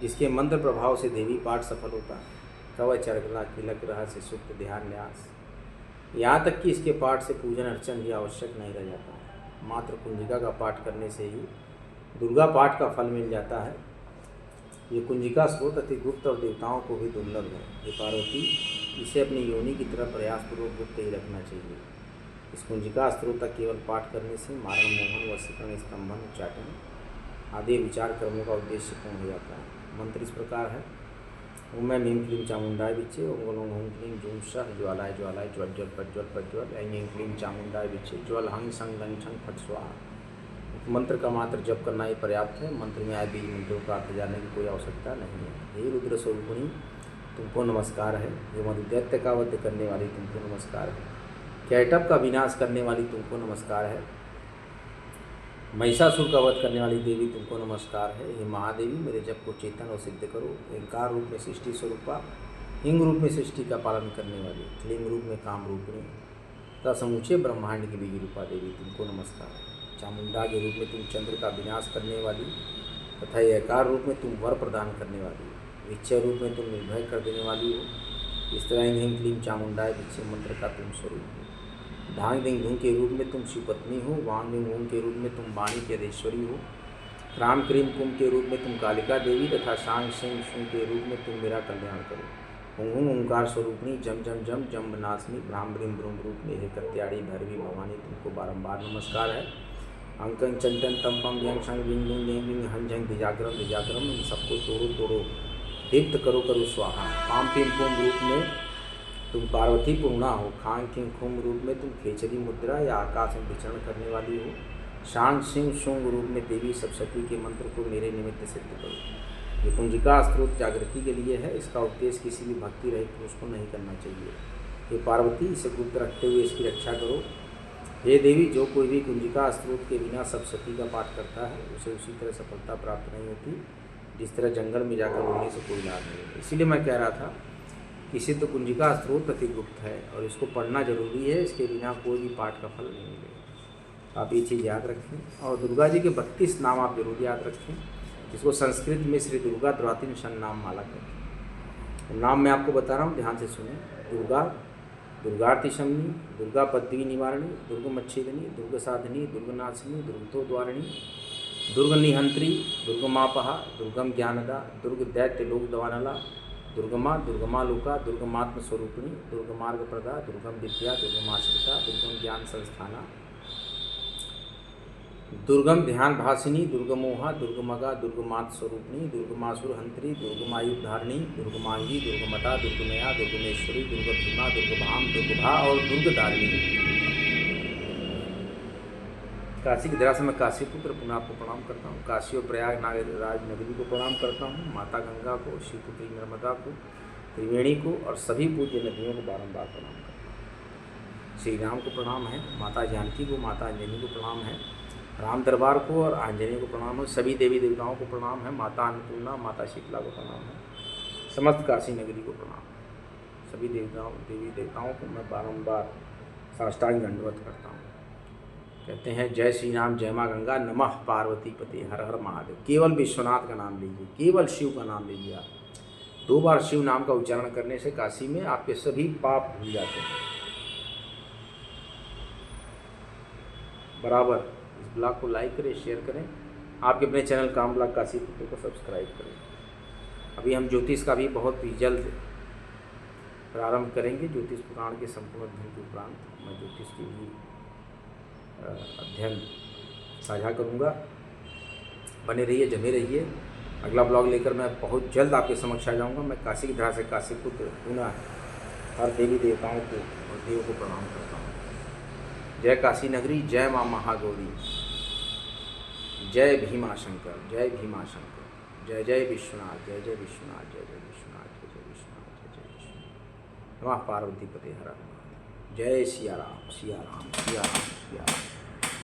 जिसके मंत्र प्रभाव से देवी पाठ सफल होता है। कवच अर्गला किलक रहस्य सुप्त ध्यान न्यास, यहाँ तक कि इसके पाठ से पूजन अर्चन भी आवश्यक नहीं रह जाता है। मात्र कुंजिका का पाठ करने से ही दुर्गा पाठ का फल मिल जाता है। ये कुंजिका स्रोत अति गुप्त और देवताओं को भी दुर्लभ है। ये पार्वती, इसे अपनी योनि की तरह प्रयासपूर्वक गुप्त ही रखना चाहिए। इस कुंजिका स्रोत तक केवल पाठ करने से मारण, मोहन, वशीकरण, स्तंभन, उच्चाटन आदि विचार कर्मों का उद्देश्य पूर्ण हो जाता है। मंत्र इस प्रकार है। ओम ऐं ह्रीं क्लीं चामुंडाय विचे, ओम गं ओम क्लीं जूं सः ज्वालाय ज्वालाय ज्वज्ज्वल प्रज्वल प्रज्वल, ऐं ह्रीं क्लीं चामुंडाय विचे, ज्वल हंग संग लंग छंग फट स्वाहा। मंत्र का मात्र जप करना ही पर्याप्त है। मंत्र में आए बीज मंत्रों को प्राप्त जाने की कोई आवश्यकता नहीं है। हे रुद्र स्वरूपिणी, तुमको नमस्कार है। हे मधुदैत्य का वध करने वाली, तुमको नमस्कार है। कैटभ का विनाश करने वाली, तुमको नमस्कार है। महिषासुर का वध करने वाली देवी, तुमको नमस्कार है। हे महादेवी, मेरे जप को चेतन और सिद्ध करो। ओंकार रूप में सृष्टि स्वरूपा, हिंग रूप में सृष्टि का पालन करने वाली, क्लीं रूप में काम रूपिणी तथा समूचे ब्रह्मांड की बीज रूपा देवी, तुमको नमस्कार है। चामुंडा के रूप में तुम चंद्र का विनाश करने वाली तथा एकार रूप में तुम वर प्रदान करने वाली, विच्छय रूप में तुम निर्भय कर देने वाली हो। इस तरह ह्रीं क्लीं चामुंडाय विच्छय मंत्र का तुम स्वरूप हो। धांग दिंग धूम के रूप में तुम शिवपत्नी हो। वांग दिंग ओम के रूप में तुम वाणी की अधीश्वरी हो। राम क्रीम कुम के रूप में तुम कालिका देवी तथा शांग सिंह शुंग के रूप में तुम मेरा कल्याण करो। हुम ओंकार स्वरूपिणी, जम जम जम जम नासनी, भ्राम ब्रीम ब्रूम रूप में हे कत्याड़ी भैरवी भवानी, तुमको बारंबार नमस्कार है। अंकं चंटन तम पम व्यंग संग विंग लुंग लेंग विंग हं झंग दिजाग्रम दिजाग्रम, इन सबको तोड़ो तोड़ो, दीप्त करो करो स्वाहा। पाम पिम पुम रूप में तुम पार्वती पूर्णा हो। खांग किंग खुम रूप में तुम खेचरी मुद्रा या आकाश में विचरण करने वाली हो। शांग सिंह शुंग रूप में देवी सप्तशती के मंत्र को मेरे निमित्त सिद्ध करो। ये कुंजिका स्रोत जागृति के लिए है। इसका उपदेश किसी भी भक्ति रहित पुरुष को नहीं करना चाहिए। ये पार्वती, इसे गुप्त रखते हुए इसकी रक्षा करो। हे देवी, जो कोई भी कुंजिका स्रोत के बिना सप्तशती का पाठ करता है उसे उसी तरह सफलता प्राप्त नहीं होती जिस तरह जंगल में जाकर रोने से कोई लाभ नहीं है। इसीलिए मैं कह रहा था कि सिद्ध कुंजिका स्रोत अति गुप्त है और इसको पढ़ना जरूरी है। इसके बिना कोई भी पाठ का फल नहीं मिलेगा। आप ये चीज़ याद रखें। और दुर्गा जी के 32 नाम आप जरूर याद रखें। इसको संस्कृत में श्री दुर्गा द्वातिन शन नाम माला कहते हैं। नाम मैं आपको बता रहा हूँ, ध्यान से सुने। दुर्गा, दुर्गातिशमनी, दुर्गा पद्मी निवारणी, दुर्गमच्छेदिनी, दुर्ग साधिनी, दुर्गनाशिनी, दुर्गतोद्वारिणी, दुर्ग निहंत्री, दुर्गमापहा, दुर्गम ज्ञानदा, दुर्ग दैत्य लोक दवानला, दुर्गमा, दुर्गमालोका, दुर्गमात्म स्वरूपिणी, दुर्गमार्ग प्रदा, दुर्गम विद्या, दुर्गमाश्रिता, दुर्गम ज्ञान संस्थाना, दुर्गम ध्यान भासिनी, दुर्गमोहा, दुर्गमगा, दुर्गमात स्वरूपिणी, दुर्गमासुर हंत्री, दुर्गमायुधारिणी, दुर्गमांगी, दुर्गमता, दुर्गमया, दुर्गमेश्वरी, दुर्गभीमा, दुर्गभाम, दुर्गभा और दुर्गधारिणी। काशी की धरा से मैं काशी पुत्र पुनः आपको प्रणाम करता हूँ। काशी और प्रयाग राज नगरी को प्रणाम करता हूँ। माता गंगा को, शिवपुत्री नर्मदा को, त्रिवेणी को और सभी पूज्य नदियों को बारंबार प्रणाम करता हूँ। श्री राम को प्रणाम है, माता जानकी को, माता अंजनी को प्रणाम है, राम दरबार को और आंजनेय को प्रणाम है, सभी देवी देवताओं को प्रणाम है, माता अन्नपूर्णा, माता शीतला को प्रणाम है, समस्त काशी नगरी को प्रणाम है। सभी देवी देवताओं को मैं बारंबार साष्टांग दंडवत करता हूँ। कहते हैं जय श्री राम, जय माँ गंगा, नमः पार्वती पते, हर हर महादेव। केवल विश्वनाथ का नाम लीजिए, केवल शिव का नाम लीजिए। आप 2 बार शिव नाम का उच्चारण करने से काशी में आपके सभी पाप भूल जाते हैं। बराबर इस ब्लॉग को लाइक करें, शेयर करें। आपके अपने चैनल काम ब्लॉग काशी पुत्र को सब्सक्राइब करें। अभी हम ज्योतिष का भी बहुत ही जल्द प्रारंभ करेंगे। ज्योतिष पुराण के संपूर्ण अध्ययन के उपरांत मैं ज्योतिष की भी अध्ययन साझा करूँगा। बने रहिए, जमे रहिए। अगला ब्लॉग लेकर मैं बहुत जल्द आपके समक्ष आ जाऊँगा। मैं काशी की धरा से काशी पुत्र पुनः हर देवी देवताओं को और देव को प्रणाम करता हूँ। जय काशी नगरी, जय माँ महागौरी, जय भीमा शंकर, जय भीमा शंकर, जय जय विश्वनाथ, जय जय विश्वनाथ, जय जय विश्वनाथ, जय जय विश्वनाथ, जय जय विश्वनाथ। नमः पार्वती पते, हर हर महादेव। जय सिया राम, सिया राम, सिया राम, सिया राम।